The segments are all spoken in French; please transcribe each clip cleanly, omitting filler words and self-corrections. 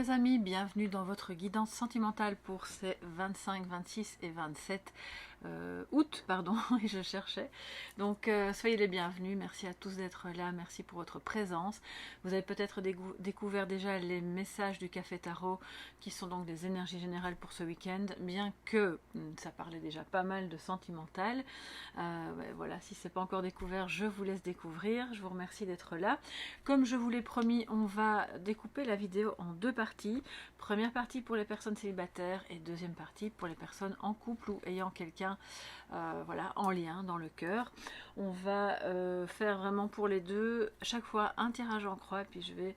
les amis, bienvenue dans votre guidance sentimentale pour ces 25, 26 et 27 août, pardon, et je cherchais. Donc soyez les bienvenus, merci à tous d'être là, merci pour votre présence. Vous avez peut-être découvert déjà les messages du Café Tarot qui sont donc des énergies générales pour ce week-end, bien que ça parlait déjà pas mal de sentimental. Voilà, si ce n'est pas encore découvert, je vous laisse découvrir. Je vous remercie d'être là. Comme je vous l'ai promis, on va découper la vidéo en deux parties. Première partie pour les personnes célibataires et deuxième partie pour les personnes en couple ou ayant quelqu'un voilà, en lien dans le cœur. On va faire vraiment pour les deux, chaque fois un tirage en croix, puis je vais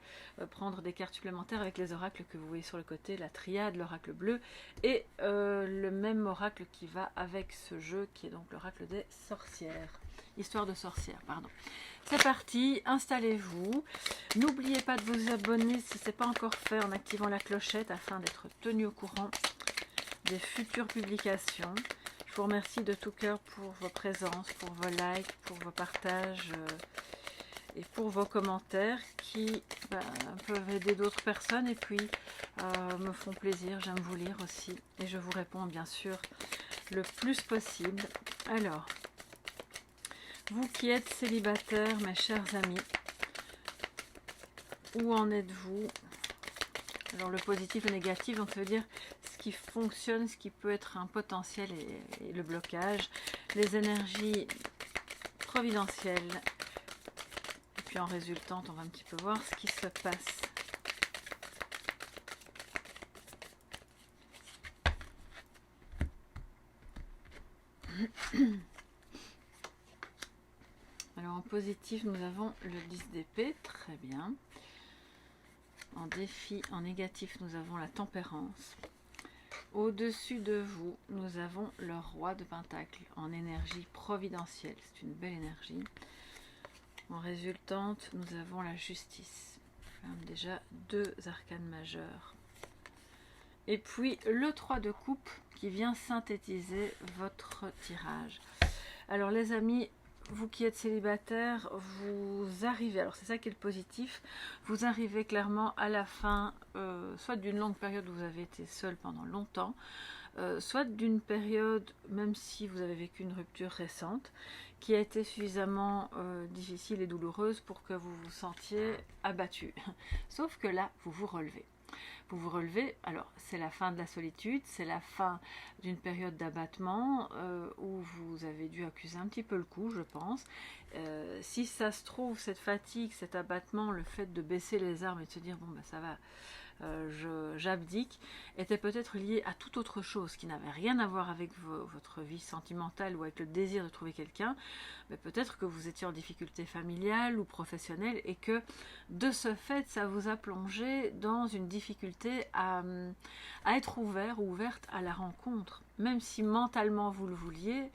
prendre des cartes supplémentaires avec les oracles que vous voyez sur le côté, la triade, l'oracle bleu et le même oracle qui va avec ce jeu qui est donc l'oracle des sorcières. Histoire de sorcières, pardon. C'est parti, installez-vous. N'oubliez pas de vous abonner si ce n'est pas encore fait en activant la clochette afin d'être tenu au courant des futures publications. Je vous remercie de tout cœur pour vos présences, pour vos likes, pour vos partages et pour vos commentaires qui peuvent aider d'autres personnes et puis me font plaisir. J'aime vous lire aussi et je vous réponds bien sûr le plus possible. Alors, vous qui êtes célibataires, mes chers amis, où en êtes-vous? Alors le positif et le négatif, donc ça veut dire ce qui fonctionne, ce qui peut être un potentiel et le blocage, les énergies providentielles. Et puis en résultante, on va un petit peu voir ce qui se passe. Alors en positif, nous avons le 10 d'épée, très bien. En défi, en négatif, nous avons la tempérance. Au-dessus de vous, nous avons le roi de Pentacle en énergie providentielle. C'est une belle énergie. En résultante, nous avons la justice. Déjà deux arcanes majeures. Et puis le 3 de coupe qui vient synthétiser votre tirage. Alors les amis, vous qui êtes célibataire, vous arrivez, alors c'est ça qui est le positif, vous arrivez clairement à la fin, soit d'une longue période où vous avez été seul pendant longtemps, soit d'une période, même si vous avez vécu une rupture récente, qui a été suffisamment difficile et douloureuse pour que vous vous sentiez abattu. Sauf que là, vous vous relevez. Vous vous relevez, alors c'est la fin de la solitude, c'est la fin d'une période d'abattement où vous avez dû accuser un petit peu le coup, je pense. Si ça se trouve, cette fatigue, cet abattement, le fait de baisser les armes et de se dire bon ben ça va, j'abdique, était peut-être lié à toute autre chose qui n'avait rien à voir avec votre vie sentimentale ou avec le désir de trouver quelqu'un, mais peut-être que vous étiez en difficulté familiale ou professionnelle et que de ce fait ça vous a plongé dans une difficulté à être ouvert ou ouverte à la rencontre, même si mentalement vous le vouliez.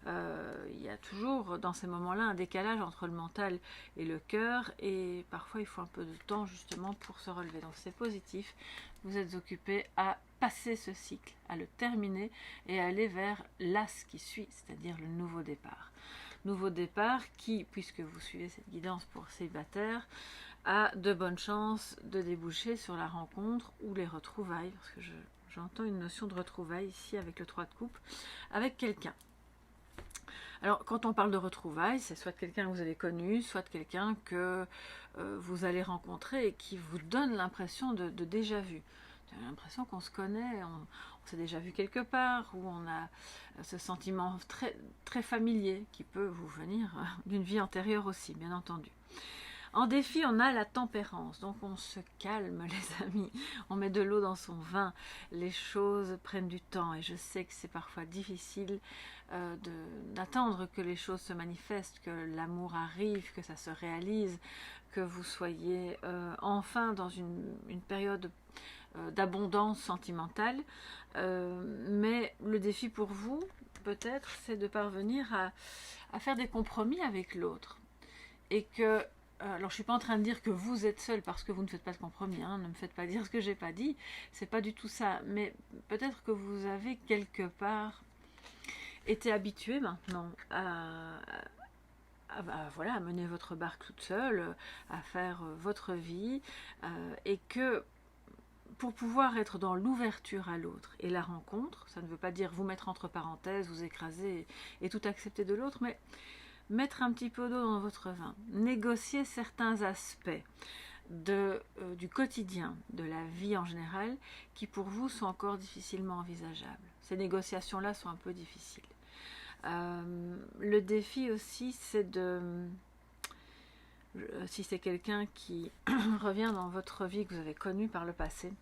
Il y a toujours dans ces moments-là un décalage entre le mental et le cœur et parfois il faut un peu de temps justement pour se relever. Donc c'est positif, vous êtes occupé à passer ce cycle, à le terminer et à aller vers l'as qui suit, c'est-à-dire le nouveau départ. Nouveau départ qui, puisque vous suivez cette guidance pour célibataires, a de bonnes chances de déboucher sur la rencontre ou les retrouvailles, parce que j'entends une notion de retrouvailles ici avec le 3 de coupe, avec quelqu'un. Alors, quand on parle de retrouvailles, c'est soit quelqu'un que vous avez connu, soit quelqu'un que vous allez rencontrer et qui vous donne l'impression de déjà vu. J'ai l'impression qu'on se connaît, on s'est déjà vu quelque part, où on a ce sentiment très, très familier qui peut vous venir d'une vie antérieure aussi, bien entendu. En défi, on a la tempérance, donc on se calme les amis, on met de l'eau dans son vin, les choses prennent du temps et je sais que c'est parfois difficile d'attendre que les choses se manifestent, que l'amour arrive, que ça se réalise, que vous soyez enfin dans une période d'abondance sentimentale, mais le défi pour vous, peut-être, c'est de parvenir à faire des compromis avec l'autre et que alors je suis pas en train de dire que vous êtes seul parce que vous ne faites pas de compromis, hein, ne me faites pas dire ce que j'ai pas dit, c'est pas du tout ça, mais peut-être que vous avez quelque part été habitué maintenant voilà, à mener votre barque toute seule, à faire votre vie, et que pour pouvoir être dans l'ouverture à l'autre et la rencontre, ça ne veut pas dire vous mettre entre parenthèses, vous écraser et tout accepter de l'autre, mais mettre un petit peu d'eau dans votre vin, négocier certains aspects du quotidien, de la vie en général, qui pour vous sont encore difficilement envisageables. Ces négociations-là sont un peu difficiles. Le défi aussi, c'est si c'est quelqu'un qui revient dans votre vie que vous avez connu par le passé,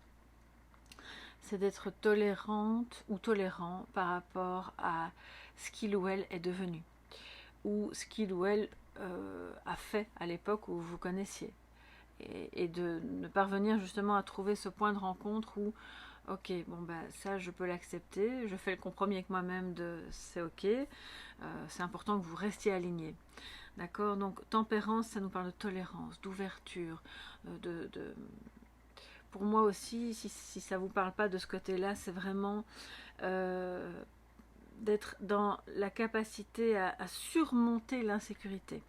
c'est d'être tolérante ou tolérant par rapport à ce qu'il ou elle est devenu, ou ce qu'il ou elle a fait à l'époque où vous connaissiez, et de parvenir justement à trouver ce point de rencontre où ok, bon ben ça je peux l'accepter, je fais le compromis avec moi-même de c'est ok, c'est important que vous restiez alignés. D'accord, donc tempérance, ça nous parle de tolérance, d'ouverture, pour moi aussi, si ça ne vous parle pas de ce côté-là, c'est vraiment d'être dans la capacité à surmonter l'insécurité.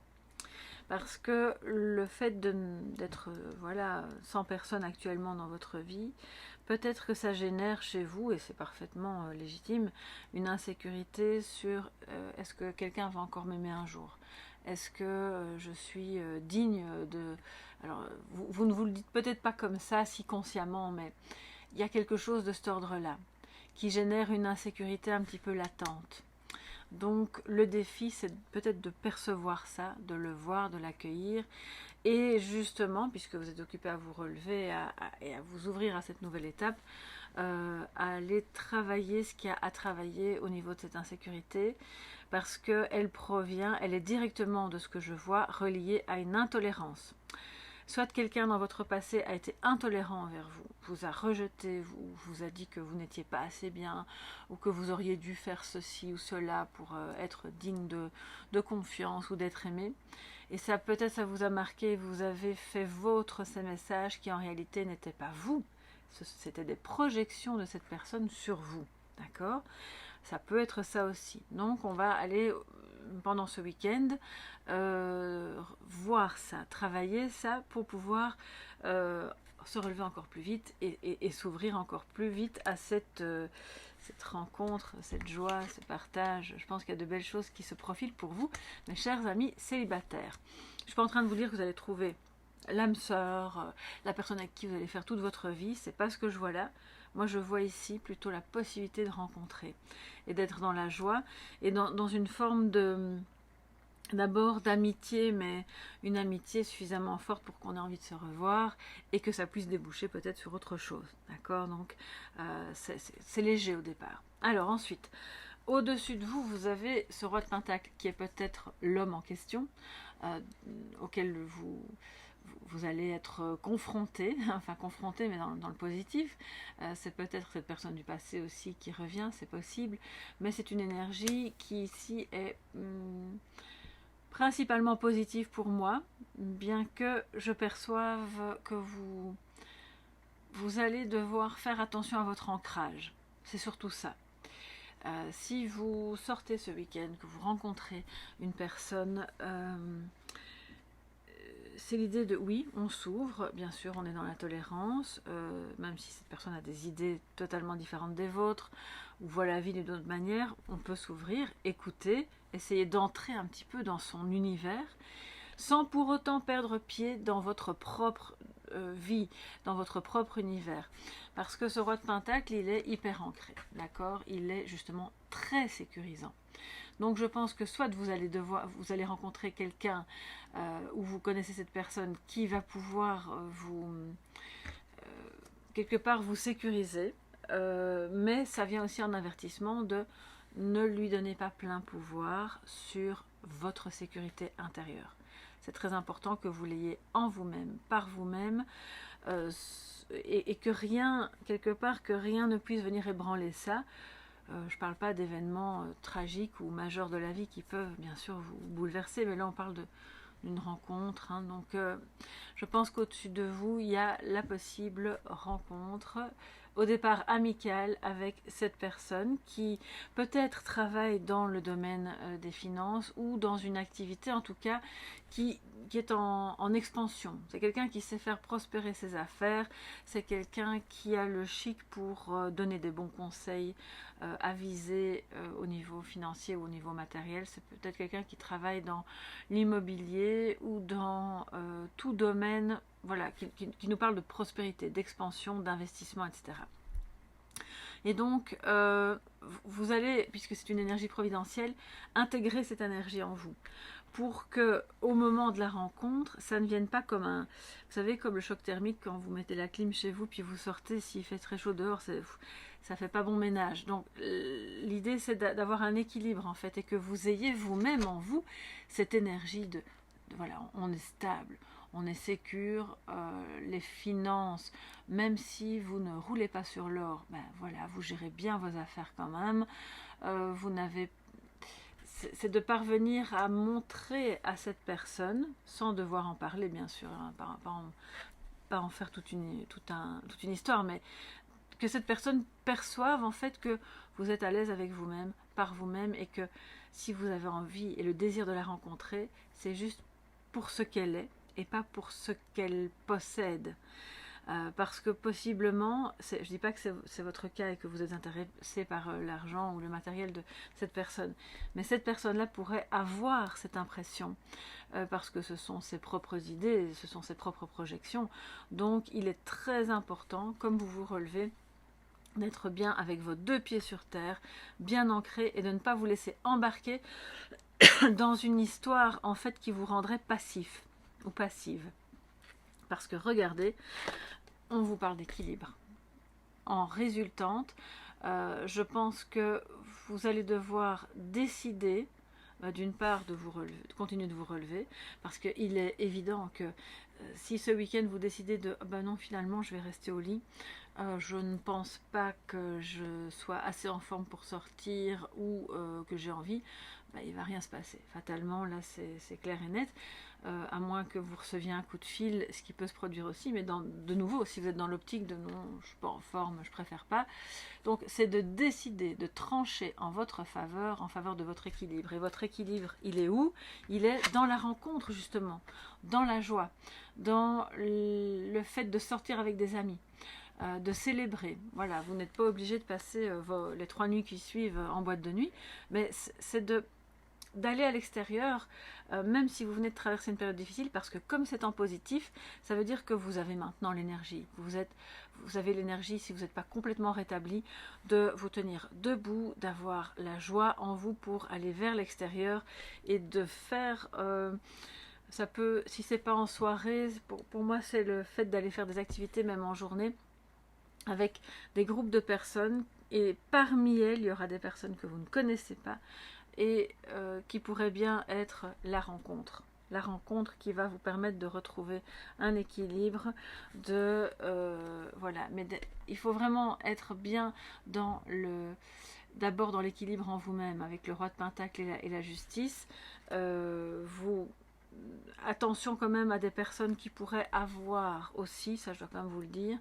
Parce que le fait d'être voilà, 100 personnes actuellement dans votre vie, peut-être que ça génère chez vous, et c'est parfaitement légitime, une insécurité sur est-ce que quelqu'un va encore m'aimer un jour ? Est-ce que je suis digne de... Alors, vous ne vous le dites peut-être pas comme ça, si consciemment, mais il y a quelque chose de cet ordre-là, qui génère une insécurité un petit peu latente. Donc, le défi, c'est peut-être de percevoir ça, de le voir, de l'accueillir, et justement, puisque vous êtes occupé à vous relever et à vous ouvrir à cette nouvelle étape, à aller travailler ce qu'il y a à travailler au niveau de cette insécurité, parce qu'elle provient, elle est directement de ce que je vois, reliée à une intolérance. Soit quelqu'un dans votre passé a été intolérant envers vous, vous a rejeté, vous a dit que vous n'étiez pas assez bien, ou que vous auriez dû faire ceci ou cela pour être digne de confiance ou d'être aimé. Et ça, peut-être, ça vous a marqué, vous avez fait vôtre ces messages qui en réalité n'étaient pas vous. C'était des projections de cette personne sur vous. D'accord ? Ça peut être ça aussi. Donc, on va aller, pendant ce week-end, voir ça, travailler ça pour pouvoir se relever encore plus vite et s'ouvrir encore plus vite à cette rencontre, cette joie, ce partage. Je pense qu'il y a de belles choses qui se profilent pour vous, mes chers amis célibataires. Je ne suis pas en train de vous dire que vous allez trouver l'âme sœur, la personne avec qui vous allez faire toute votre vie, c'est pas ce que je vois là. Moi, je vois ici plutôt la possibilité de rencontrer et d'être dans la joie et dans une forme d'abord d'amitié, mais une amitié suffisamment forte pour qu'on ait envie de se revoir et que ça puisse déboucher peut-être sur autre chose. D'accord ? Donc, c'est léger au départ. Alors ensuite, au-dessus de vous, vous avez ce roi de Pentacle qui est peut-être l'homme en question, auquel vous allez être confronté, enfin confronté mais dans le positif, c'est peut-être cette personne du passé aussi qui revient, c'est possible, mais c'est une énergie qui ici est principalement positive pour moi, bien que je perçoive que vous allez devoir faire attention à votre ancrage, c'est surtout ça. Si vous sortez ce week-end, que vous rencontrez une personne... c'est l'idée de oui, on s'ouvre, bien sûr on est dans la tolérance, même si cette personne a des idées totalement différentes des vôtres, ou voit la vie d'une autre manière, on peut s'ouvrir, écouter, essayer d'entrer un petit peu dans son univers, sans pour autant perdre pied dans votre propre vie, dans votre propre univers. Parce que ce roi de Pentacle, il est hyper ancré, d'accord ? Il est justement très sécurisant. Donc je pense que soit vous allez rencontrer quelqu'un où vous connaissez cette personne qui va pouvoir quelque part vous sécuriser, mais ça vient aussi en avertissement de ne lui donnez pas plein pouvoir sur votre sécurité intérieure. C'est très important que vous l'ayez en vous-même, par vous-même, et que rien, quelque part, que rien ne puisse venir ébranler ça. Je ne parle pas d'événements tragiques ou majeurs de la vie qui peuvent bien sûr vous bouleverser, mais là on parle d'une rencontre. Donc je pense qu'au-dessus de vous, il y a la possible rencontre au départ amicale avec cette personne qui peut-être travaille dans le domaine des finances ou dans une activité en tout cas qui est en expansion. C'est quelqu'un qui sait faire prospérer ses affaires, c'est quelqu'un qui a le chic pour donner des bons conseils avisés au niveau financier ou au niveau matériel. C'est peut-être quelqu'un qui travaille dans l'immobilier ou dans tout domaine, voilà, qui nous parle de prospérité, d'expansion, d'investissement, etc. Et donc, vous allez, puisque c'est une énergie providentielle, intégrer cette énergie en vous pour que, au moment de la rencontre, ça ne vienne pas comme un, vous savez, comme le choc thermique quand vous mettez la clim chez vous puis vous sortez, s'il fait très chaud dehors, ça fait pas bon ménage. Donc, l'idée c'est d'avoir un équilibre en fait et que vous ayez vous-même en vous cette énergie de voilà, on est stable. On est sécure, les finances, même si vous ne roulez pas sur l'or, ben voilà, vous gérez bien vos affaires quand même. Vous n'avez, c'est de parvenir à montrer à cette personne, sans devoir en parler bien sûr, hein, pas en faire toute une histoire, mais que cette personne perçoive en fait que vous êtes à l'aise avec vous-même, par vous-même, et que si vous avez envie et le désir de la rencontrer, c'est juste pour ce qu'elle est, et pas pour ce qu'elle possède. Parce que possiblement, je ne dis pas que c'est votre cas et que vous êtes intéressé par l'argent ou le matériel de cette personne, mais cette personne-là pourrait avoir cette impression, parce que ce sont ses propres idées, ce sont ses propres projections. Donc il est très important, comme vous vous relevez, d'être bien avec vos deux pieds sur terre, bien ancré, et de ne pas vous laisser embarquer dans une histoire en fait qui vous rendrait passif ou passive. Parce que regardez, on vous parle d'équilibre. En résultante, je pense que vous allez devoir décider d'une part de continuer de vous relever, parce qu'il est évident que si ce week-end vous décidez de non, finalement je vais rester au lit, je ne pense pas que je sois assez en forme pour sortir ou que j'ai envie, il ne va rien se passer. Fatalement, là c'est clair et net. À moins que vous receviez un coup de fil, ce qui peut se produire aussi, mais de nouveau, si vous êtes dans l'optique de non, je ne suis pas en forme, je préfère pas. Donc c'est de décider, de trancher en votre faveur, en faveur de votre équilibre. Et votre équilibre, il est où? Il est dans la rencontre justement, dans la joie, dans le fait de sortir avec des amis, de célébrer. Voilà, vous n'êtes pas obligé de passer les 3 nuits qui suivent en boîte de nuit, mais c'est d'aller à l'extérieur, même si vous venez de traverser une période difficile, parce que comme c'est en positif, ça veut dire que vous avez maintenant l'énergie. Vous avez l'énergie, si vous n'êtes pas complètement rétabli, de vous tenir debout, d'avoir la joie en vous pour aller vers l'extérieur et de faire... ça peut, si c'est pas en soirée, pour moi c'est le fait d'aller faire des activités même en journée, avec des groupes de personnes, et parmi elles, il y aura des personnes que vous ne connaissez pas, et qui pourrait bien être la rencontre qui va vous permettre de retrouver un équilibre, voilà, mais il faut vraiment être bien dans d'abord dans l'équilibre en vous-même, avec le roi de Pentacle et la justice. Attention quand même à des personnes qui pourraient avoir aussi, ça je dois quand même vous le dire,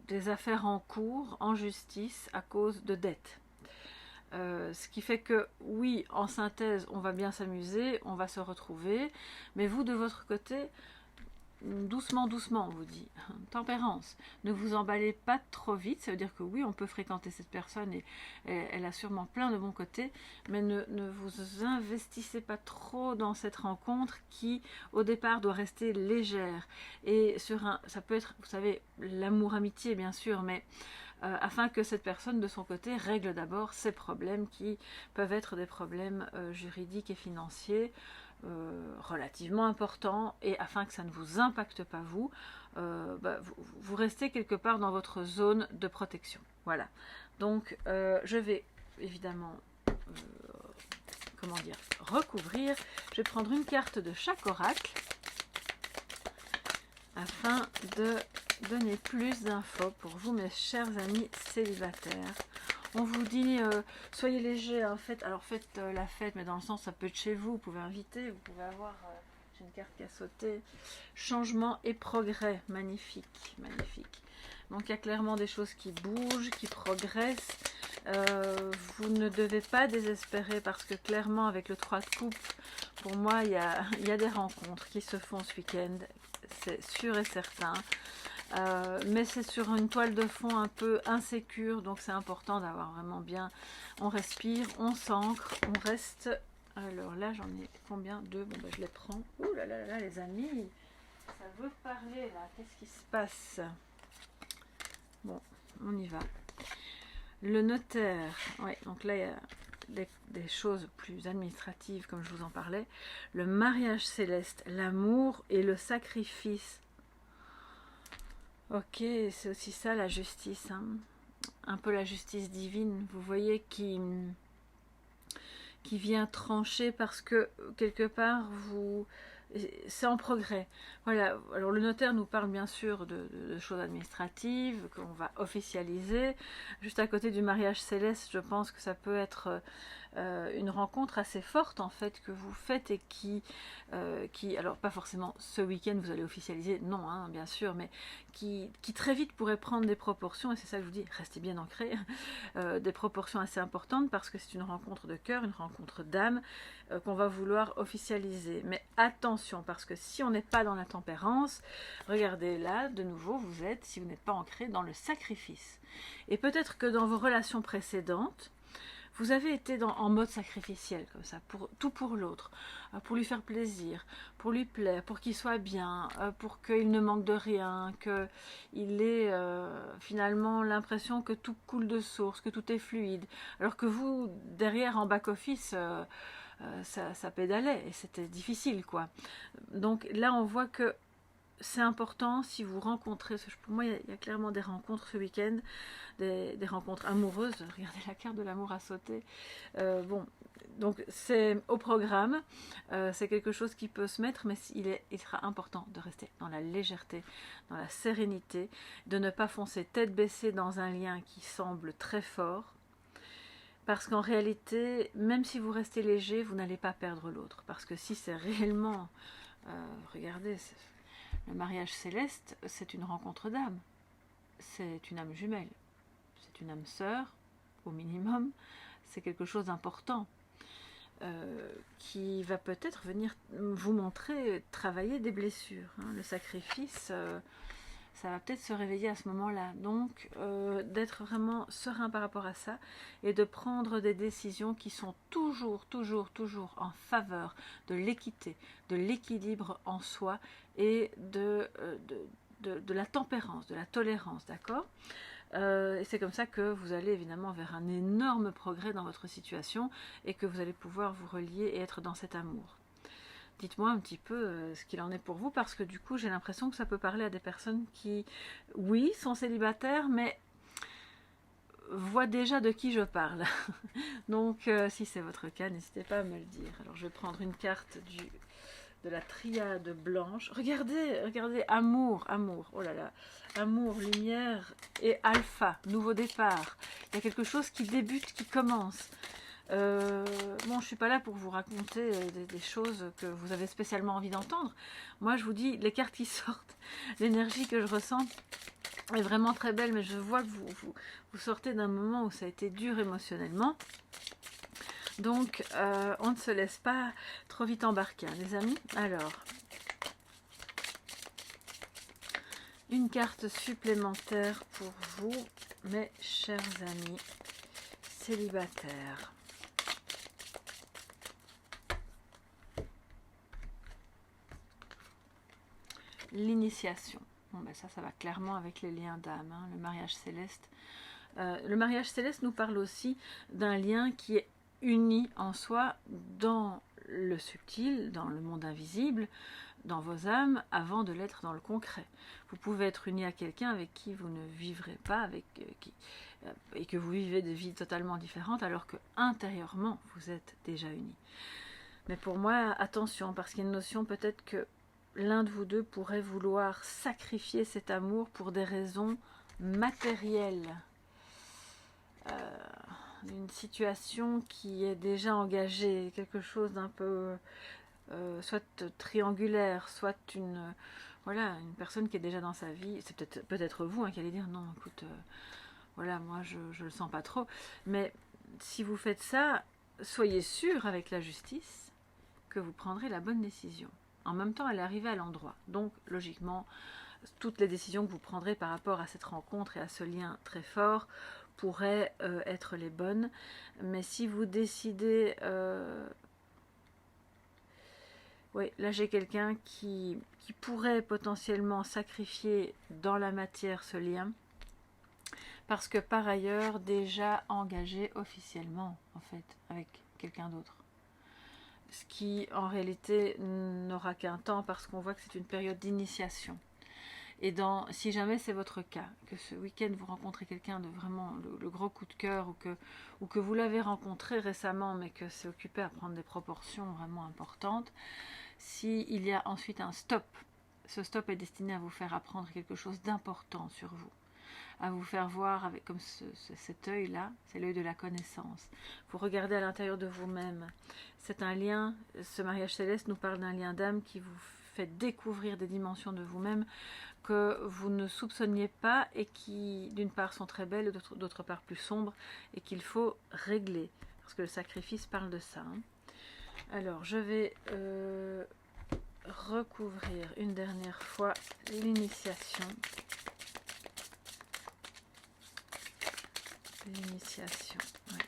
des affaires en cours, en justice, à cause de dettes. Ce qui fait que oui, en synthèse, on va bien s'amuser, on va se retrouver, mais vous de votre côté, doucement, doucement, on vous dit, tempérance, ne vous emballez pas trop vite. Ça veut dire que oui, on peut fréquenter cette personne et elle a sûrement plein de bons côtés, mais ne vous investissez pas trop dans cette rencontre qui, au départ, doit rester légère. Et ça peut être, vous savez, l'amour-amitié, bien sûr, mais afin que cette personne, de son côté, règle d'abord ses problèmes qui peuvent être des problèmes juridiques et financiers, relativement important, et afin que ça ne vous impacte pas vous, vous restez quelque part dans votre zone de protection. Voilà, donc je vais évidemment recouvrir. Je vais prendre une carte de chaque oracle afin de donner plus d'infos pour vous, mes chers amis célibataires. On vous dit, soyez légers, hein, alors faites la fête, mais dans le sens, ça peut être chez vous, vous pouvez inviter, vous pouvez avoir j'ai une carte qui a sauté. Changement et progrès, magnifique, magnifique. Donc il y a clairement des choses qui bougent, qui progressent. Vous ne devez pas désespérer parce que clairement avec le 3 de coupe, pour moi il y a des rencontres qui se font ce week-end, c'est sûr et certain. Mais c'est sur une toile de fond un peu insécure, donc c'est important d'avoir vraiment bien, on respire, on s'ancre, on reste. Alors là j'en ai combien? 2, bon ben je les prends. Ouh là là là les amis, ça veut parler là, qu'est-ce qui se passe? Bon, on y va. Le notaire, ouais, donc là il y a des choses plus administratives comme je vous en parlais. Le mariage céleste, l'amour et le sacrifice. Ok, c'est aussi ça la justice, hein. Un peu la justice divine, vous voyez, qui vient trancher parce que quelque part c'est en progrès. Voilà, alors le notaire nous parle bien sûr de choses administratives qu'on va officialiser. Juste à côté du mariage céleste, je pense que ça peut être une rencontre assez forte en fait que vous faites et qui alors pas forcément ce week-end vous allez officialiser, non hein, bien sûr, mais qui très vite pourrait prendre des proportions, et c'est ça que je vous dis, restez bien ancrés, des proportions assez importantes parce que c'est une rencontre de cœur, une rencontre d'âme qu'on va vouloir officialiser. Mais attention, parce que si on n'est pas dans la tempérance, regardez là, de nouveau, vous êtes, si vous n'êtes pas ancré dans le sacrifice. Et peut-être que dans vos relations précédentes, vous avez été en mode sacrificiel, comme ça, tout pour l'autre, pour lui faire plaisir, pour lui plaire, pour qu'il soit bien, pour qu'il ne manque de rien, qu'il ait finalement l'impression que tout coule de source, que tout est fluide. Alors que vous, derrière, en back-office, ça pédalait et c'était difficile, quoi. Donc là, on voit que c'est important si vous rencontrez, pour moi il y a clairement des rencontres ce week-end, des rencontres amoureuses, regardez la carte de l'amour à sauter, bon, donc c'est au programme, c'est quelque chose qui peut se mettre, mais il sera important de rester dans la légèreté, dans la sérénité, de ne pas foncer tête baissée dans un lien qui semble très fort, parce qu'en réalité, même si vous restez léger, vous n'allez pas perdre l'autre, parce que si c'est réellement, regardez, le mariage céleste, c'est une rencontre d'âme. C'est une âme jumelle. C'est une âme sœur, au minimum. C'est quelque chose d'important qui va peut-être venir vous montrer travailler des blessures. Hein. Le sacrifice, ça va peut-être se réveiller à ce moment-là. Donc, d'être vraiment serein par rapport à ça et de prendre des décisions qui sont toujours en faveur de l'équité, de l'équilibre en soi et de la tempérance, de la tolérance, d'accord ? Et c'est comme ça que vous allez évidemment vers un énorme progrès dans votre situation et que vous allez pouvoir vous relier et être dans cet amour. Dites-moi un petit peu ce qu'il en est pour vous, parce que du coup j'ai l'impression que ça peut parler à des personnes qui, oui, sont célibataires, mais voient déjà de qui je parle. Donc si c'est votre cas, n'hésitez pas à me le dire. Alors je vais prendre une carte de la triade blanche. Regardez, regardez, amour, oh là là, amour, lumière et alpha, nouveau départ. Il y a quelque chose qui débute, qui commence. Bon, je suis pas là pour vous raconter des choses que vous avez spécialement envie d'entendre. Moi, je vous dis, les cartes qui sortent, l'énergie que je ressens est vraiment très belle, mais je vois que vous sortez d'un moment où ça a été dur émotionnellement. Donc, on ne se laisse pas trop vite embarquer, hein, les amis. Alors, une carte supplémentaire pour vous, mes chers amis célibataires. L'initiation. Bon, ben ça va clairement avec les liens d'âme, hein, le mariage céleste. Le mariage céleste nous parle aussi d'un lien qui est uni en soi dans le subtil, dans le monde invisible, dans vos âmes, avant de l'être dans le concret. Vous pouvez être uni à quelqu'un avec qui vous ne vivrez pas, et que vous vivez des vies totalement différentes, alors que intérieurement, vous êtes déjà unis. Mais pour moi, attention, parce qu'il y a une notion peut-être que l'un de vous deux pourrait vouloir sacrifier cet amour pour des raisons matérielles. Une situation qui est déjà engagée, quelque chose d'un peu soit triangulaire, soit voilà, une personne qui est déjà dans sa vie. C'est peut-être vous hein, qui allez dire non, écoute, voilà, moi je le sens pas trop. Mais si vous faites ça, soyez sûr avec la justice que vous prendrez la bonne décision. En même temps, elle est arrivée à l'endroit. Donc, logiquement, toutes les décisions que vous prendrez par rapport à cette rencontre et à ce lien très fort pourraient être les bonnes. Mais si vous décidez... oui, là j'ai quelqu'un qui pourrait potentiellement sacrifier dans la matière ce lien, parce que par ailleurs déjà engagé officiellement en fait avec quelqu'un d'autre. Ce qui en réalité n'aura qu'un temps, parce qu'on voit que c'est une période d'initiation. Et si jamais c'est votre cas, que ce week-end vous rencontrez quelqu'un de vraiment le gros coup de cœur, ou que vous l'avez rencontré récemment mais que c'est occupé à prendre des proportions vraiment importantes, s'il y a ensuite un stop, ce stop est destiné à vous faire apprendre quelque chose d'important sur vous, à vous faire voir avec comme cet œil-là, c'est l'œil de la connaissance. Vous regardez à l'intérieur de vous-même. C'est un lien, ce mariage céleste nous parle d'un lien d'âme qui vous fait découvrir des dimensions de vous-même que vous ne soupçonniez pas et qui, d'une part, sont très belles, d'autre part plus sombres, et qu'il faut régler. Parce que le sacrifice parle de ça. Hein. Alors, je vais recouvrir une dernière fois l'initiation. L'initiation, ouais.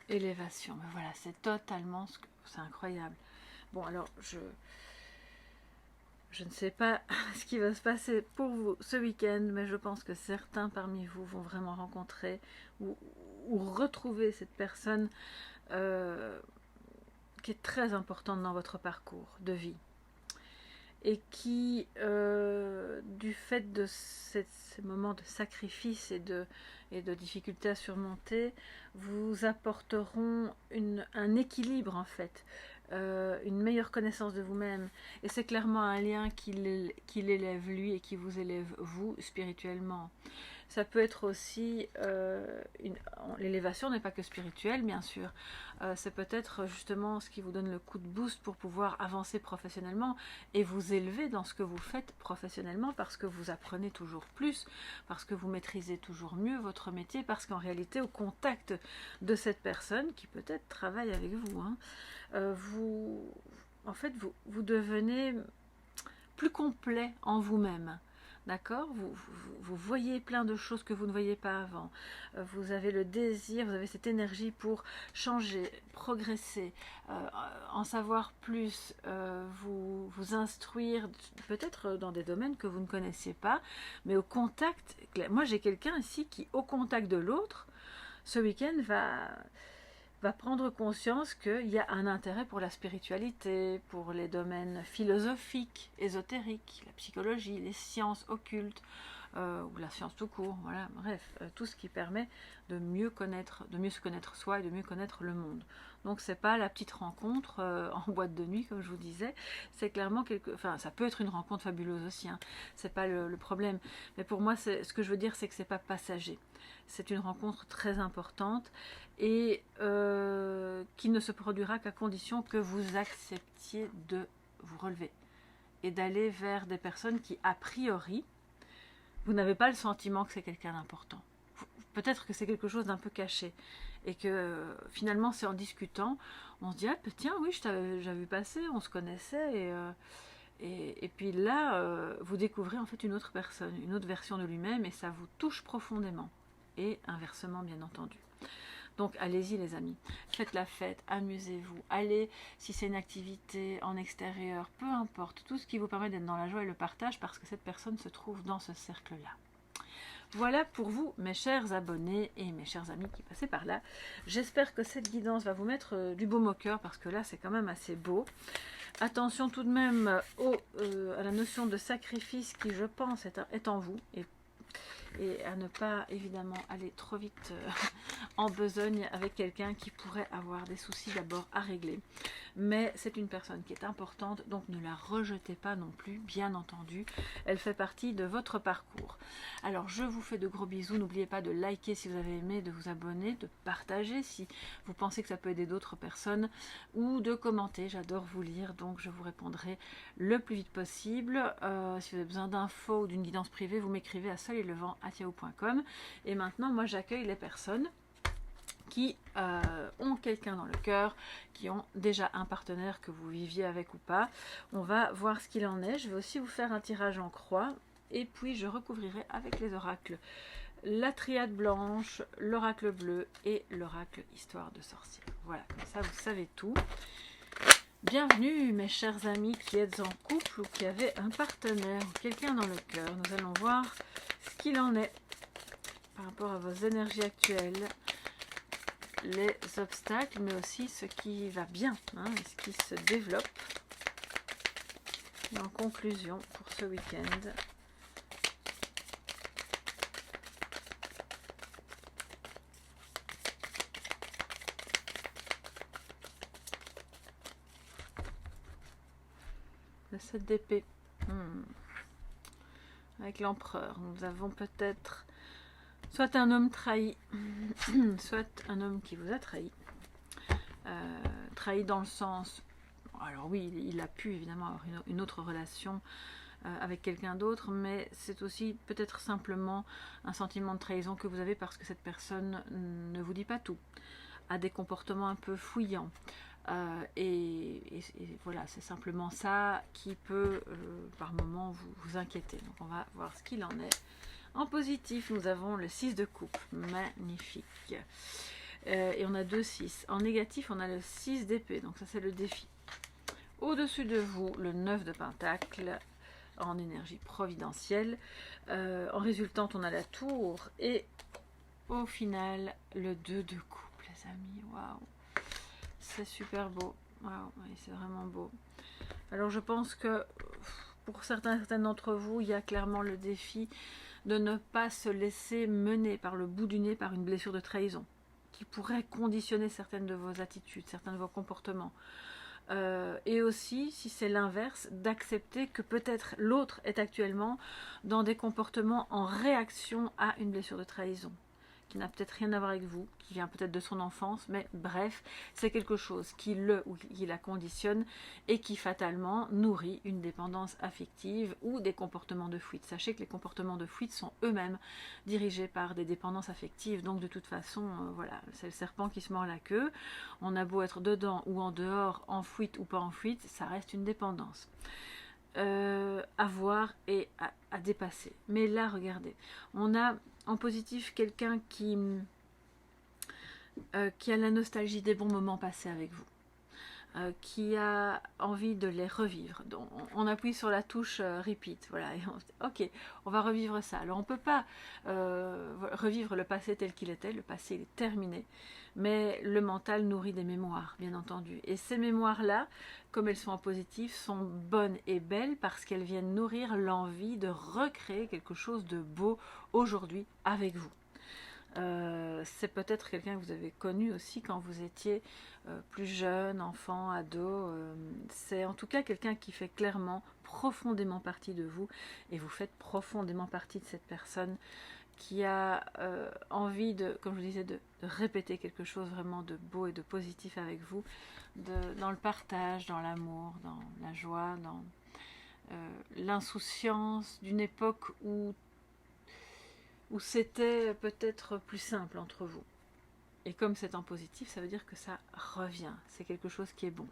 Élévation, mais voilà, c'est totalement c'est incroyable. Bon, alors, je ne sais pas ce qui va se passer pour vous ce week-end, mais je pense que certains parmi vous vont vraiment rencontrer ou retrouver cette personne qui est très importante dans votre parcours de vie. Et qui, du fait de ces moments de sacrifice et de difficultés à surmonter, vous apporteront un équilibre en fait, une meilleure connaissance de vous-même. Et c'est clairement un lien qui l'élève lui et qui vous élève vous spirituellement. Ça peut être aussi, l'élévation n'est pas que spirituelle bien sûr, c'est peut-être justement ce qui vous donne le coup de boost pour pouvoir avancer professionnellement et vous élever dans ce que vous faites professionnellement, parce que vous apprenez toujours plus, parce que vous maîtrisez toujours mieux votre métier, parce qu'en réalité au contact de cette personne qui peut-être travaille avec vous, hein, vous devenez plus complet en vous-même. D'accord, vous voyez plein de choses que vous ne voyez pas avant. Vous avez le désir, vous avez cette énergie pour changer, progresser, en savoir plus, vous instruire, peut-être dans des domaines que vous ne connaissiez pas, mais au contact. Moi, j'ai quelqu'un ici qui, au contact de l'autre, ce week-end va prendre conscience qu'il y a un intérêt pour la spiritualité, pour les domaines philosophiques, ésotériques, la psychologie, les sciences occultes, ou la science tout court, voilà, bref, tout ce qui permet de mieux se connaître soi et de mieux connaître le monde. Donc c'est pas la petite rencontre en boîte de nuit, comme je vous disais, c'est clairement ça peut être une rencontre fabuleuse aussi, hein, c'est pas le problème, mais pour moi, ce que je veux dire, c'est que c'est pas passager. C'est une rencontre très importante et qui ne se produira qu'à condition que vous acceptiez de vous relever et d'aller vers des personnes qui, a priori, vous n'avez pas le sentiment que c'est quelqu'un d'important. Peut-être que c'est quelque chose d'un peu caché et que finalement c'est en discutant, on se dit ah tiens oui, j'avais vu passer, on se connaissait et puis là vous découvrez en fait une autre personne, une autre version de lui-même, et ça vous touche profondément, et inversement bien entendu. Donc allez-y les amis, faites la fête, amusez-vous, allez, si c'est une activité en extérieur, peu importe, tout ce qui vous permet d'être dans la joie et le partage, parce que cette personne se trouve dans ce cercle-là. Voilà pour vous, mes chers abonnés et mes chers amis qui passaient par là. J'espère que cette guidance va vous mettre du baume au cœur, parce que là c'est quand même assez beau. Attention tout de même à la notion de sacrifice qui, je pense, est en vous, et à ne pas évidemment aller trop vite en besogne avec quelqu'un qui pourrait avoir des soucis d'abord à régler. Mais c'est une personne qui est importante, donc ne la rejetez pas non plus, bien entendu. Elle fait partie de votre parcours. Alors je vous fais de gros bisous, n'oubliez pas de liker si vous avez aimé, de vous abonner, de partager si vous pensez que ça peut aider d'autres personnes, ou de commenter, j'adore vous lire, donc je vous répondrai le plus vite possible. Si vous avez besoin d'infos ou d'une guidance privée, vous m'écrivez à soleillevent@yahoo.com. Et maintenant, moi j'accueille les personnes qui ont quelqu'un dans le cœur, qui ont déjà un partenaire, que vous viviez avec ou pas. On va voir ce qu'il en est. Je vais aussi vous faire un tirage en croix, et puis je recouvrirai avec les oracles la triade blanche, l'oracle bleu et l'oracle histoire de sorcière. Voilà, comme ça vous savez tout. Bienvenue mes chers amis qui êtes en couple ou qui avez un partenaire ou quelqu'un dans le cœur. Nous allons voir ce qu'il en est par rapport à vos énergies actuelles, les obstacles, mais aussi ce qui va bien, hein, ce qui se développe. Et en conclusion pour ce week-end. Le 7 d'épée. Avec l'empereur, nous avons peut-être soit un homme trahi, soit un homme qui vous a trahi. Trahi dans le sens, alors oui, il a pu évidemment avoir une autre relation avec quelqu'un d'autre, mais c'est aussi peut-être simplement un sentiment de trahison que vous avez parce que cette personne ne vous dit pas tout, a des comportements un peu fouillants. Et voilà, c'est simplement ça qui peut par moment vous inquiéter. Donc on va voir ce qu'il en est. En positif, nous avons le 6 de coupe, magnifique. Et on a 2 6. En négatif, on a le 6 d'épée, donc ça c'est le défi. Au-dessus de vous, le 9 de pentacle, en énergie providentielle. En résultante, on a la tour. Et au final, le 2 de coupe, les amis. Waouh! C'est super beau. Waouh, oui, c'est vraiment beau. Alors je pense que pour certains d'entre vous, il y a clairement le défi de ne pas se laisser mener par le bout du nez par une blessure de trahison qui pourrait conditionner certaines de vos attitudes, certains de vos comportements. Et aussi, si c'est l'inverse, d'accepter que peut-être l'autre est actuellement dans des comportements en réaction à une blessure de trahison, qui n'a peut-être rien à voir avec vous, qui vient peut-être de son enfance, mais bref, c'est quelque chose qui le ou qui la conditionne et qui fatalement nourrit une dépendance affective ou des comportements de fuite. Sachez que les comportements de fuite sont eux-mêmes dirigés par des dépendances affectives, donc de toute façon, voilà, c'est le serpent qui se mord la queue. On a beau être dedans ou en dehors, en fuite ou pas en fuite, ça reste une dépendance. À voir et à dépasser. Mais là, regardez, on a en positif quelqu'un qui a la nostalgie des bons moments passés avec vous, qui a envie de les revivre. Donc, on appuie sur la touche repeat, voilà, et ok, on va revivre ça. Alors on ne peut pas revivre le passé tel qu'il était, le passé il est terminé, mais le mental nourrit des mémoires, bien entendu. Et ces mémoires-là, comme elles sont en positif, sont bonnes et belles parce qu'elles viennent nourrir l'envie de recréer quelque chose de beau aujourd'hui avec vous. C'est peut-être quelqu'un que vous avez connu aussi quand vous étiez plus jeune, enfant, ado. C'est en tout cas quelqu'un qui fait clairement, profondément partie de vous, et vous faites profondément partie de cette personne qui a envie de, comme je vous disais, de répéter quelque chose vraiment de beau et de positif avec vous, dans le partage, dans l'amour, dans la joie, dans l'insouciance d'une époque où c'était peut-être plus simple entre vous. Et comme c'est en positif, ça veut dire que ça revient. C'est quelque chose qui est bon.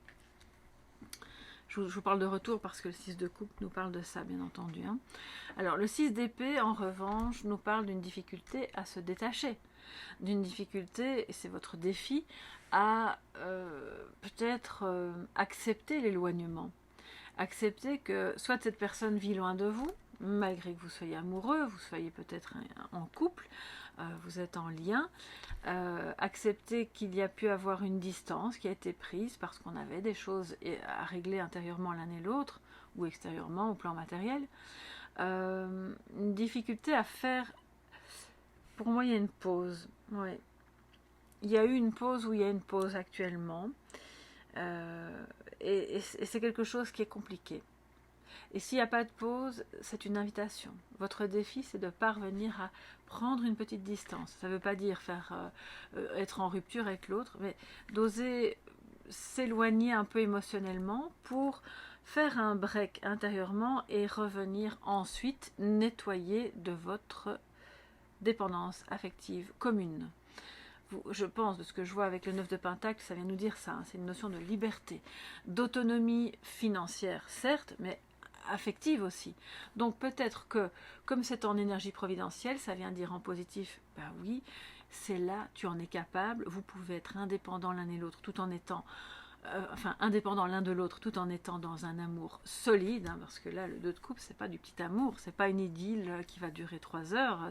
Je vous parle de retour parce que le 6 de coupe nous parle de ça, bien entendu. Hein. Alors, le 6 d'épée, en revanche, nous parle d'une difficulté à se détacher. D'une difficulté, et c'est votre défi, à peut-être accepter l'éloignement. Accepter que soit cette personne vit loin de vous, malgré que vous soyez amoureux, vous soyez peut-être en couple, vous êtes en lien, accepter qu'il y a pu avoir une distance qui a été prise parce qu'on avait des choses à régler intérieurement l'un et l'autre, ou extérieurement au plan matériel, une difficulté à faire, pour moi il y a une pause, ouais. Il y a eu une pause ou il y a une pause actuellement, et c'est quelque chose qui est compliqué. Et s'il n'y a pas de pause, c'est une invitation. Votre défi, c'est de parvenir à prendre une petite distance. Ça ne veut pas dire être en rupture avec l'autre, mais d'oser s'éloigner un peu émotionnellement pour faire un break intérieurement et revenir ensuite nettoyer de votre dépendance affective commune. Je pense, de ce que je vois avec le 9 de Pentacle, ça vient nous dire ça, hein, c'est une notion de liberté, d'autonomie financière, certes, mais affective aussi. Donc peut-être que, comme c'est en énergie providentielle, ça vient dire en positif, ben oui, c'est là, tu en es capable, vous pouvez être indépendants l'un et l'autre tout en étant, indépendants l'un de l'autre tout en étant dans un amour solide, hein, parce que là, le 2 de coupe, c'est pas du petit amour, c'est pas une idylle qui va durer 3 heures,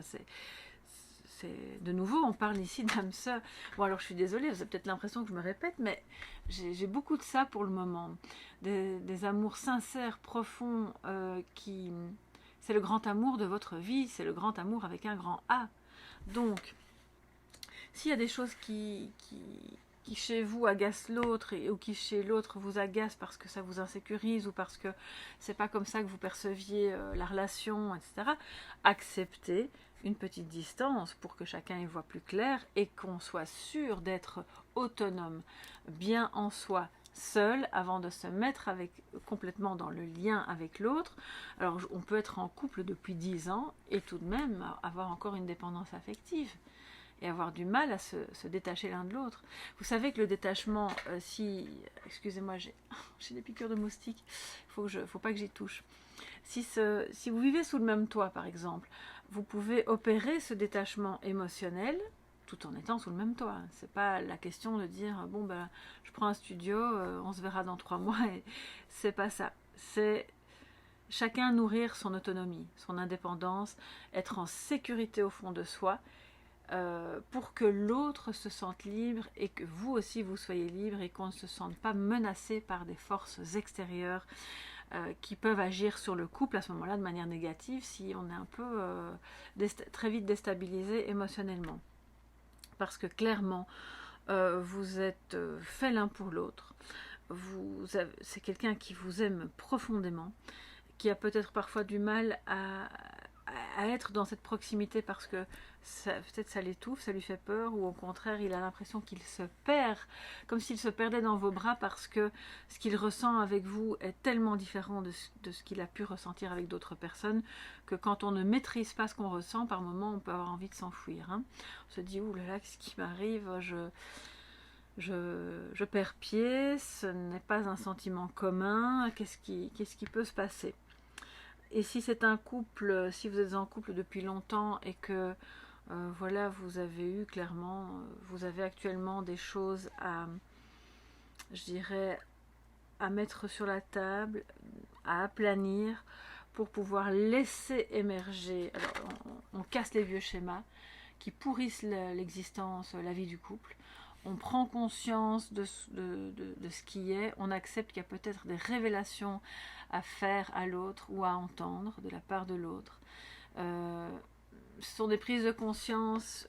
de nouveau, on parle ici d'âme sœur. Bon, alors je suis désolée, vous avez peut-être l'impression que je me répète, mais j'ai beaucoup de ça pour le moment. Des amours sincères, profonds, c'est le grand amour de votre vie, c'est le grand amour avec un grand A. Donc, s'il y a des choses qui chez vous agacent l'autre ou qui chez l'autre vous agacent parce que ça vous insécurise ou parce que c'est pas comme ça que vous perceviez la relation, etc., acceptez une petite distance pour que chacun y voit plus clair et qu'on soit sûr d'être autonome, bien en soi, seul, avant de se mettre complètement dans le lien avec l'autre. Alors on peut être en couple depuis 10 ans et tout de même avoir encore une dépendance affective et avoir du mal à se détacher l'un de l'autre. Vous savez que le détachement, excusez-moi, j'ai des piqûres de moustiques, faut pas que j'y touche. Si vous vivez sous le même toit, par exemple, vous pouvez opérer ce détachement émotionnel tout en étant sous le même toit. C'est pas la question de dire bon ben je prends un studio, on se verra dans 3 mois. Et c'est pas ça. C'est chacun nourrir son autonomie, son indépendance, être en sécurité au fond de soi. Pour que l'autre se sente libre et que vous aussi vous soyez libre et qu'on ne se sente pas menacé par des forces extérieures qui peuvent agir sur le couple à ce moment-là de manière négative si on est un peu très vite déstabilisé émotionnellement. Parce que clairement, vous êtes fait l'un pour l'autre. C'est quelqu'un qui vous aime profondément, qui a peut-être parfois du mal à être dans cette proximité parce que peut-être ça l'étouffe, ça lui fait peur, ou au contraire il a l'impression qu'il se perd, comme s'il se perdait dans vos bras parce que ce qu'il ressent avec vous est tellement différent de ce qu'il a pu ressentir avec d'autres personnes que quand on ne maîtrise pas ce qu'on ressent, par moments on peut avoir envie de s'enfuir. Hein. On se dit, ouh là là, qu'est-ce qui m'arrive, je perds pied, ce n'est pas un sentiment commun, qu'est-ce qui peut se passer? Et si c'est un couple, si vous êtes en couple depuis longtemps et que voilà, vous avez actuellement des choses je dirais, à mettre sur la table, à aplanir pour pouvoir laisser émerger. Alors, on casse les vieux schémas qui pourrissent l'existence, la vie du couple. On prend conscience de ce qui est, on accepte qu'il y a peut-être des révélations à faire à l'autre ou à entendre de la part de l'autre. Ce sont des prises de conscience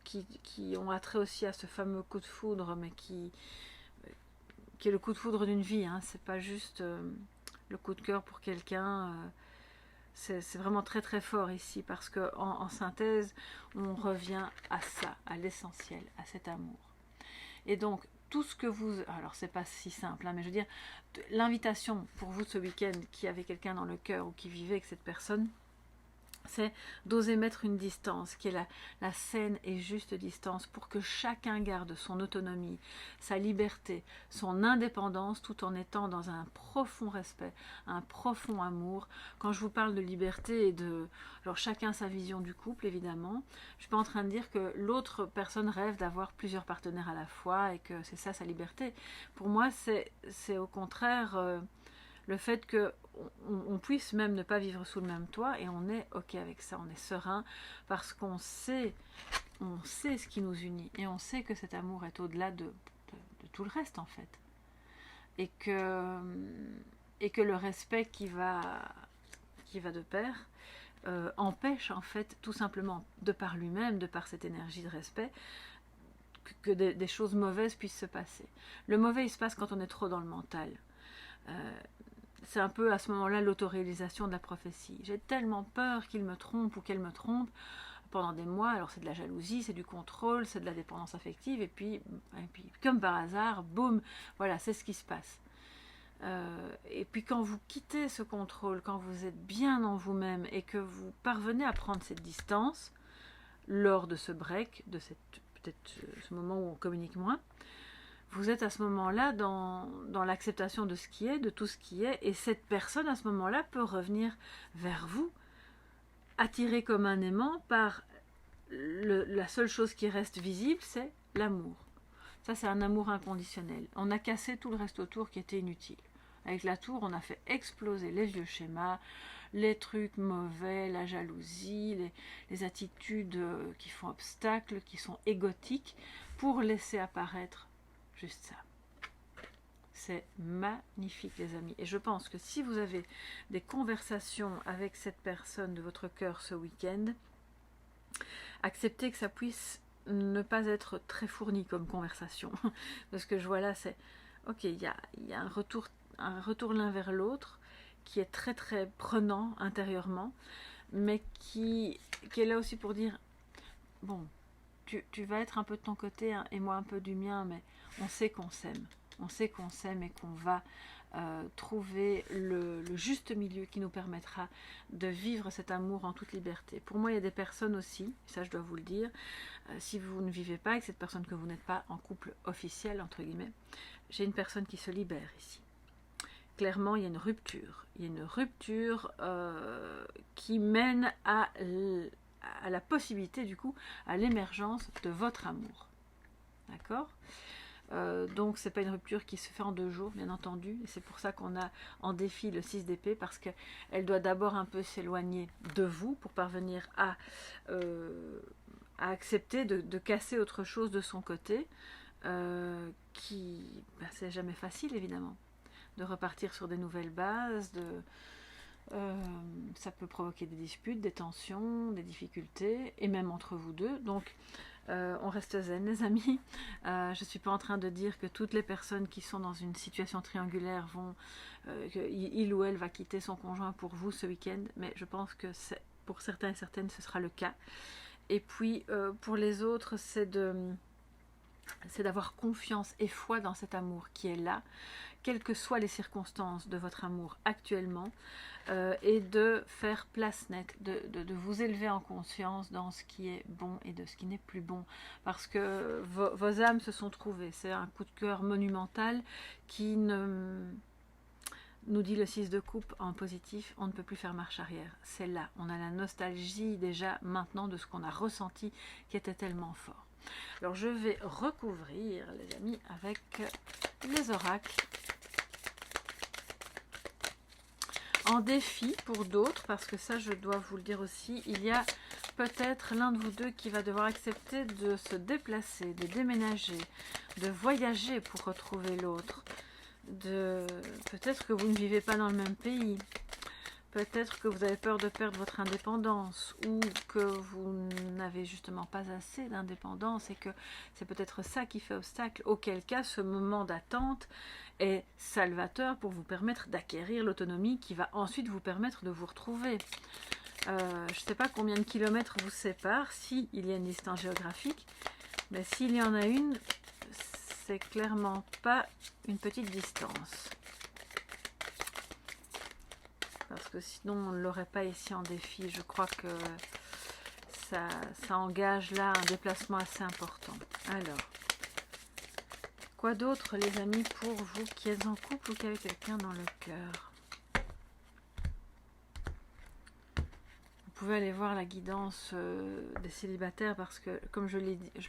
qui ont attrait aussi à ce fameux coup de foudre, mais qui est le coup de foudre d'une vie. Hein. C'est pas juste le coup de cœur pour quelqu'un. C'est vraiment très très fort ici parce qu'en synthèse, on revient à ça, à l'essentiel, à cet amour. Et donc, tout ce que vous... Alors, c'est pas si simple, hein, mais je veux dire, l'invitation pour vous ce week-end, qui avait quelqu'un dans le cœur ou qui vivait avec cette personne, c'est d'oser mettre une distance, qui est la saine et juste distance, pour que chacun garde son autonomie, sa liberté, son indépendance, tout en étant dans un profond respect, un profond amour. Quand je vous parle de liberté et de... Alors chacun sa vision du couple, évidemment. Je ne suis pas en train de dire que l'autre personne rêve d'avoir plusieurs partenaires à la fois et que c'est ça sa liberté. Pour moi, c'est au contraire... le fait qu'on puisse même ne pas vivre sous le même toit et on est ok avec ça, on est serein parce qu'on sait ce qui nous unit et on sait que cet amour est au-delà de tout le reste en fait et que le respect qui va de pair empêche en fait tout simplement de par lui-même, de par cette énergie de respect que des choses mauvaises puissent se passer. Le mauvais il se passe quand on est trop dans le mental. c'est un peu à ce moment-là l'autoréalisation de la prophétie. J'ai tellement peur qu'il me trompe ou qu'elle me trompe pendant des mois. Alors c'est de la jalousie, c'est du contrôle, c'est de la dépendance affective, et puis comme par hasard, boum, voilà, c'est ce qui se passe. Et puis quand vous quittez ce contrôle, quand vous êtes bien en vous-même et que vous parvenez à prendre cette distance lors de ce break, de peut-être ce moment où on communique moins, vous êtes à ce moment-là dans l'acceptation de ce qui est, de tout ce qui est, et cette personne à ce moment-là peut revenir vers vous, attirée comme un aimant par la seule chose qui reste visible, c'est l'amour. Ça, c'est un amour inconditionnel. On a cassé tout le reste autour qui était inutile. Avec la tour, on a fait exploser les vieux schémas, les trucs mauvais, la jalousie, les attitudes qui font obstacle, qui sont égotiques, pour laisser apparaître juste ça. C'est magnifique, les amis. Et je pense que si vous avez des conversations avec cette personne de votre cœur ce week-end, acceptez que ça puisse ne pas être très fourni comme conversation. Parce que je vois là, c'est ok, il y a un retour l'un vers l'autre qui est très très prenant intérieurement, mais qui est là aussi pour dire bon, tu vas être un peu de ton côté hein, et moi un peu du mien, mais on sait qu'on s'aime. On sait qu'on s'aime et qu'on va trouver le juste milieu qui nous permettra de vivre cet amour en toute liberté. Pour moi, il y a des personnes aussi, ça je dois vous le dire, si vous ne vivez pas avec cette personne, que vous n'êtes pas en couple officiel, entre guillemets, j'ai une personne qui se libère ici. Clairement, il y a une rupture. Il y a une rupture qui mène à la possibilité, du coup, à l'émergence de votre amour. D'accord ? Donc, ce n'est pas une rupture qui se fait en 2 jours, bien entendu. Et c'est pour ça qu'on a en défi le 6 d'épée, parce qu'elle doit d'abord un peu s'éloigner de vous pour parvenir à accepter de casser autre chose de son côté, c'est jamais facile, évidemment. De repartir sur des nouvelles bases, ça peut provoquer des disputes, des tensions, des difficultés, et même entre vous deux. Donc, on reste zen, les amis. Je ne suis pas en train de dire que toutes les personnes qui sont dans une situation triangulaire il ou elle va quitter son conjoint pour vous ce week-end, mais je pense que pour certains et certaines, ce sera le cas. Et puis, pour les autres, c'est d'avoir confiance et foi dans cet amour qui est là, quelles que soient les circonstances de votre amour actuellement, et de faire place nette, de vous élever en conscience dans ce qui est bon et de ce qui n'est plus bon, parce que vos âmes se sont trouvées. C'est un coup de cœur monumental qui nous dit le 6 de coupe en positif, on ne peut plus faire marche arrière. C'est là, on a la nostalgie déjà maintenant de ce qu'on a ressenti qui était tellement fort. Alors je vais recouvrir, les amis, avec les oracles. En défi pour d'autres, parce que ça je dois vous le dire aussi, il y a peut-être l'un de vous deux qui va devoir accepter de se déplacer, de déménager, de voyager pour retrouver l'autre. Peut-être que vous ne vivez pas dans le même pays. Peut-être que vous avez peur de perdre votre indépendance, ou que vous n'avez justement pas assez d'indépendance et que c'est peut-être ça qui fait obstacle, auquel cas ce moment d'attente est salvateur pour vous permettre d'acquérir l'autonomie qui va ensuite vous permettre de vous retrouver. Je ne sais pas combien de kilomètres vous séparent, s'il y a une distance géographique, mais s'il y en a une, c'est clairement pas une petite distance. Parce que sinon on ne l'aurait pas ici en défi. Je crois que ça engage là un déplacement assez important. Alors, quoi d'autre les amis pour vous qui êtes en couple ou qui avez quelqu'un dans le cœur? Vous pouvez aller voir la guidance des célibataires, parce que comme je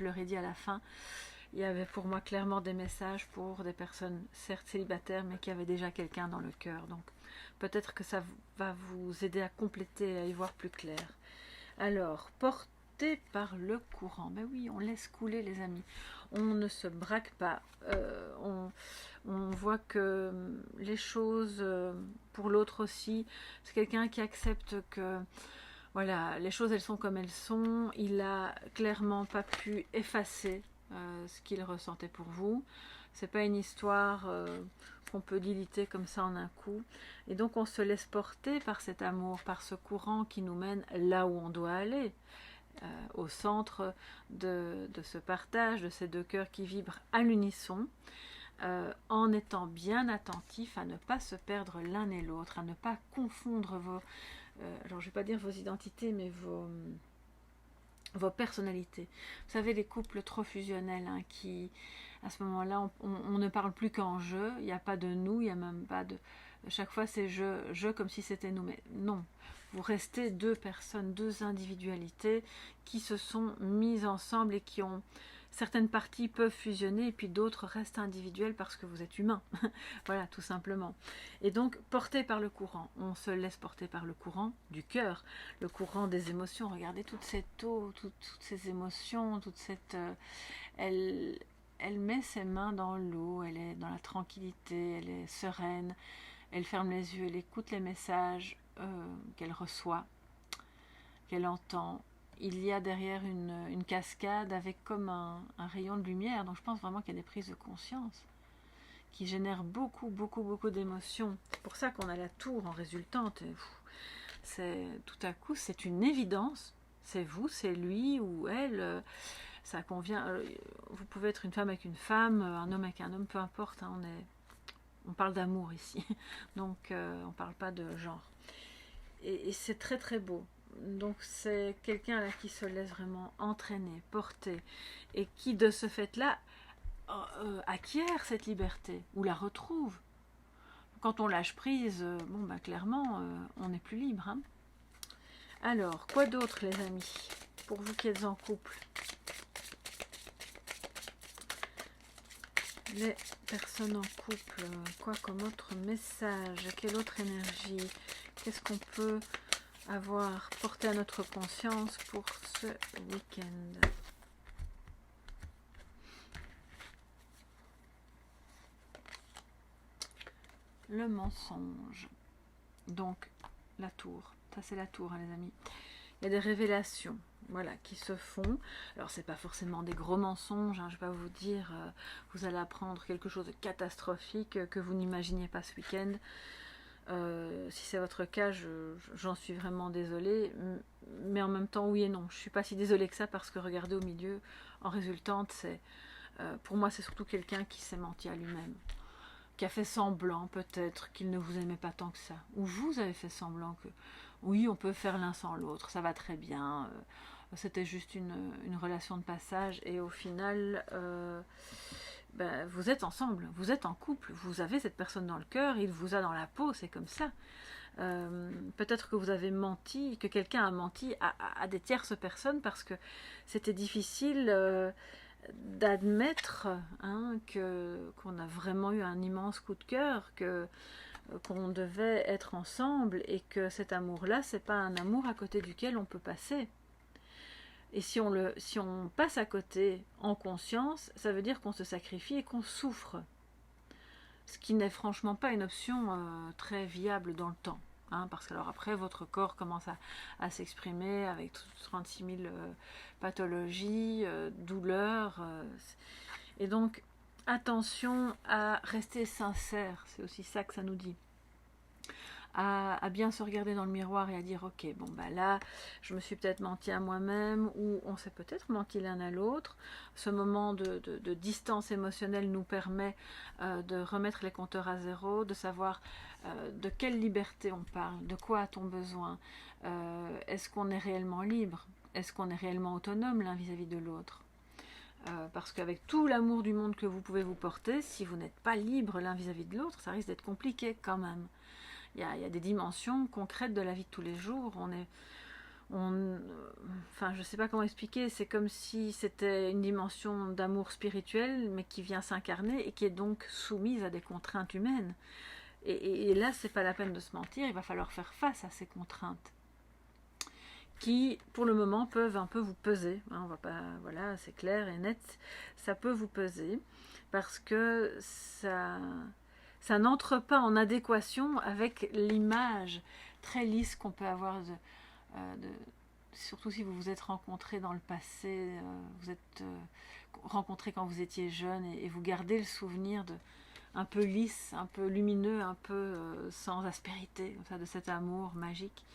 leur ai dit à la fin, il y avait pour moi clairement des messages pour des personnes certes célibataires mais qui avaient déjà quelqu'un dans le cœur. Donc peut-être que ça va vous aider à compléter, à y voir plus clair. Alors, porté par le courant. Ben oui, on laisse couler les amis. On ne se braque pas. On voit que les choses, pour l'autre aussi, c'est quelqu'un qui accepte que voilà, les choses elles sont comme elles sont. Il a clairement pas pu effacer ce qu'il ressentait pour vous. C'est pas une histoire qu'on peut diliter comme ça en un coup. Et donc on se laisse porter par cet amour, par ce courant qui nous mène là où on doit aller, au centre de ce partage, de ces deux cœurs qui vibrent à l'unisson, en étant bien attentif à ne pas se perdre l'un et l'autre, à ne pas confondre vos, alors je ne vais pas dire vos identités, mais vos personnalités. Vous savez, les couples trop fusionnels, hein, qui, à ce moment-là, on ne parle plus qu'en je, il n'y a pas de nous, il n'y a même pas de... Chaque fois, c'est je comme si c'était nous. Mais non, vous restez deux personnes, deux individualités qui se sont mises ensemble et qui ont... Certaines parties peuvent fusionner et puis d'autres restent individuelles parce que vous êtes humain. Voilà, tout simplement. Et donc, porté par le courant, on se laisse porter par le courant du cœur, le courant des émotions. Regardez toute cette eau, toutes ces émotions, toute cette... elle met ses mains dans l'eau, elle est dans la tranquillité, elle est sereine, elle ferme les yeux, elle écoute les messages qu'elle reçoit, qu'elle entend. Il y a derrière une cascade avec comme un rayon de lumière, donc je pense vraiment qu'il y a des prises de conscience qui génèrent beaucoup d'émotions. C'est pour ça qu'on a la tour en résultante. C'est tout à coup, c'est une évidence. C'est vous, c'est lui ou elle. Ça convient. Vous pouvez être une femme avec une femme, un homme avec un homme, peu importe. Hein, on parle d'amour ici, donc on ne parle pas de genre. Et c'est très beau. Donc c'est quelqu'un là qui se laisse vraiment entraîner, porter, et qui de ce fait-là acquiert cette liberté, ou la retrouve. Quand on lâche prise, bon bah clairement, on n'est plus libre. Hein. Alors, quoi d'autre les amis, pour vous qui êtes en couple? Les personnes en couple, quoi comme autre message? Quelle autre énergie? Qu'est-ce qu'on peut avoir porté à notre conscience pour ce week-end? Le mensonge. Donc, la tour. Ça, c'est la tour, hein, les amis. Il y a des révélations, voilà, qui se font. Alors, c'est pas forcément des gros mensonges. Hein, je vais pas vous dire, vous allez apprendre quelque chose de catastrophique que vous n'imaginiez pas ce week-end. Si c'est votre cas, j'en suis vraiment désolée. Mais en même temps, oui et non. Je suis pas si désolée que ça parce que regardez au milieu, en résultante, c'est pour moi, c'est surtout quelqu'un qui s'est menti à lui-même. Qui a fait semblant peut-être qu'il ne vous aimait pas tant que ça. Ou vous avez fait semblant que oui, on peut faire l'un sans l'autre, ça va très bien. C'était juste une relation de passage et au final, ben, vous êtes ensemble, vous êtes en couple, vous avez cette personne dans le cœur, il vous a dans la peau, c'est comme ça. Peut-être que vous avez menti, que quelqu'un a menti à des tierces personnes parce que c'était difficile d'admettre hein, qu'on a vraiment eu un immense coup de cœur, qu'on devait être ensemble et que cet amour-là, c'est pas un amour à côté duquel on peut passer. Et si on passe à côté en conscience, ça veut dire qu'on se sacrifie et qu'on souffre. Ce qui n'est franchement pas une option très viable dans le temps. Hein, parce que alors après, votre corps commence à s'exprimer avec 36 000 pathologies, douleurs. Et donc, attention à rester sincère. C'est aussi ça que ça nous dit. À bien se regarder dans le miroir et à dire ok, bon bah là je me suis peut-être menti à moi-même ou on s'est peut-être menti l'un à l'autre. Ce moment de distance émotionnelle nous permet de remettre les compteurs à zéro, de savoir de quelle liberté on parle, de quoi a-t-on besoin, est-ce qu'on est réellement libre, est-ce qu'on est réellement autonome l'un vis-à-vis de l'autre. Parce qu'avec tout l'amour du monde que vous pouvez vous porter, si vous n'êtes pas libre l'un vis-à-vis de l'autre, ça risque d'être compliqué quand même. Il y a des dimensions concrètes de la vie de tous les jours. Enfin, je ne sais pas comment expliquer. C'est comme si c'était une dimension d'amour spirituel, mais qui vient s'incarner et qui est donc soumise à des contraintes humaines. Et là, c'est pas la peine de se mentir. Il va falloir faire face à ces contraintes qui, pour le moment, peuvent un peu vous peser. On va pas, voilà, c'est clair et net. Ça peut vous peser parce que ça n'entre pas en adéquation avec l'image très lisse qu'on peut avoir surtout si vous vous êtes rencontrés dans le passé, vous êtes rencontrés quand vous étiez jeune, et vous gardez le souvenir de un peu lisse, un peu lumineux, un peu sans aspérité, comme ça, de cet amour magique,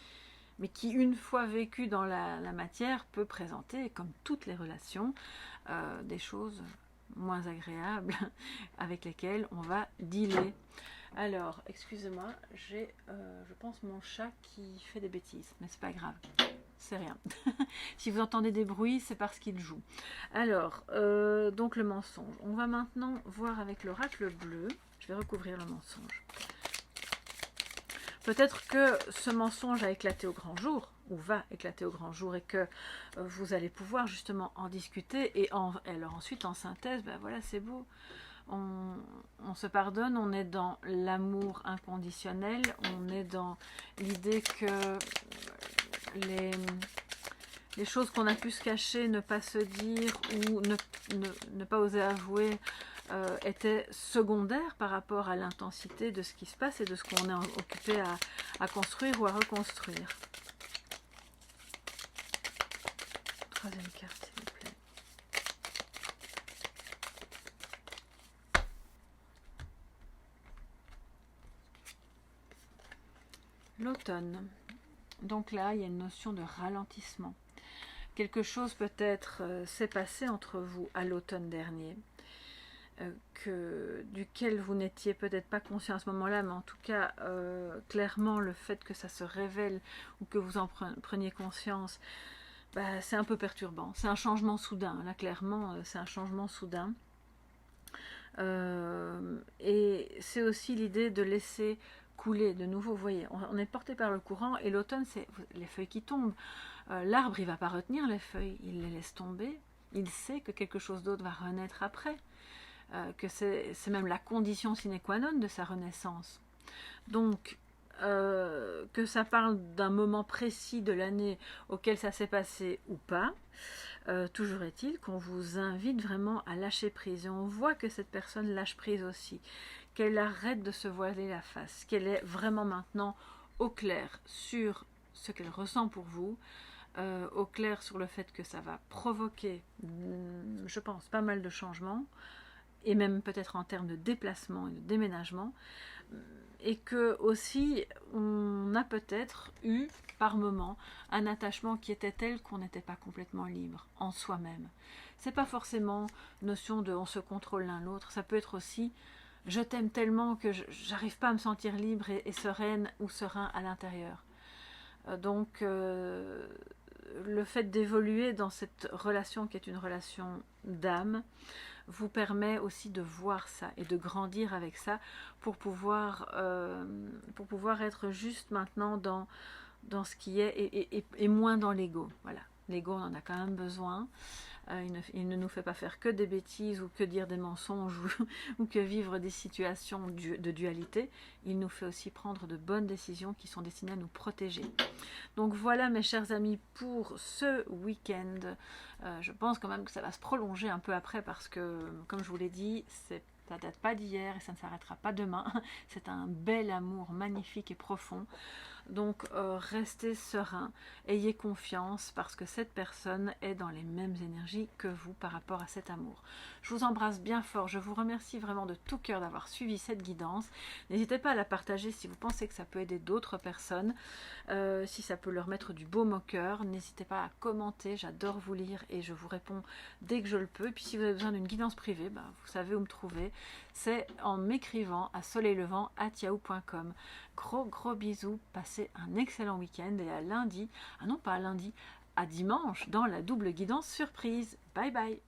mais qui, une fois vécu dans la matière, peut présenter, comme toutes les relations, des choses moins agréables avec lesquelles on va dealer. Alors, excusez-moi, j'ai, je pense, mon chat qui fait des bêtises, mais c'est pas grave, c'est rien. Si vous entendez des bruits, c'est parce qu'il joue. Alors, donc le mensonge. On va maintenant voir avec l'oracle bleu. Je vais recouvrir le mensonge. Peut-être que ce mensonge a éclaté au grand jour, ou va éclater au grand jour, et que vous allez pouvoir justement en discuter, et alors ensuite en synthèse, ben voilà, c'est beau. On se pardonne, on est dans l'amour inconditionnel, on est dans l'idée que les choses qu'on a pu se cacher, ne pas se dire ou ne pas oser avouer étaient secondaires par rapport à l'intensité de ce qui se passe et de ce qu'on est occupé à construire ou à reconstruire. Troisième carte, s'il vous plaît. L'automne. Donc là, il y a une notion de ralentissement. Quelque chose peut-être s'est passé entre vous à l'automne dernier, duquel vous n'étiez peut-être pas conscient à ce moment-là, mais en tout cas, clairement, le fait que ça se révèle ou que vous en preniez conscience, bah, c'est un peu perturbant. C'est un changement soudain. Là, clairement, c'est un changement soudain. Et c'est aussi l'idée de laisser couler de nouveau. Vous voyez, on est porté par le courant, et l'automne, c'est les feuilles qui tombent. L'arbre, il ne va pas retenir les feuilles, il les laisse tomber. Il sait que quelque chose d'autre va renaître après, que c'est même la condition sine qua non de sa renaissance. Donc, que ça parle d'un moment précis de l'année auquel ça s'est passé ou pas, toujours est-il qu'on vous invite vraiment à lâcher prise. Et on voit que cette personne lâche prise aussi, qu'elle arrête de se voiler la face, qu'elle est vraiment maintenant au clair sur ce qu'elle ressent pour vous, au clair sur le fait que ça va provoquer, je pense, pas mal de changements, et même peut-être en termes de déplacement et de déménagement, et que aussi on a peut-être eu par moment un attachement qui était tel qu'on n'était pas complètement libre en soi-même. C'est pas forcément notion de on se contrôle l'un l'autre, ça peut être aussi je t'aime tellement que j'arrive pas à me sentir libre et sereine ou serein à l'intérieur. Donc le fait d'évoluer dans cette relation qui est une relation d'âme vous permet aussi de voir ça et de grandir avec ça pour pouvoir être juste maintenant dans ce qui est et moins dans l'ego. Voilà, l'ego, on en a quand même besoin. Il ne nous fait pas faire que des bêtises ou que dire des mensonges ou que vivre des situations de dualité. Il nous fait aussi prendre de bonnes décisions qui sont destinées à nous protéger. Donc voilà mes chers amis pour ce week-end. Je pense quand même que ça va se prolonger un peu après parce que, comme je vous l'ai dit, ça date pas d'hier et ça ne s'arrêtera pas demain. C'est un bel amour magnifique et profond. Donc restez serein, ayez confiance parce que cette personne est dans les mêmes énergies que vous par rapport à cet amour. Je vous embrasse bien fort, je vous remercie vraiment de tout cœur d'avoir suivi cette guidance. N'hésitez pas à la partager si vous pensez que ça peut aider d'autres personnes, si ça peut leur mettre du baume au cœur. N'hésitez pas à commenter, j'adore vous lire et je vous réponds dès que je le peux. Et puis si vous avez besoin d'une guidance privée, bah, vous savez où me trouver, c'est en m'écrivant à soleillevant@yahoo.com. Gros bisous, passez un excellent week-end et à lundi, ah non pas à lundi, à dimanche dans la double guidance surprise. Bye bye.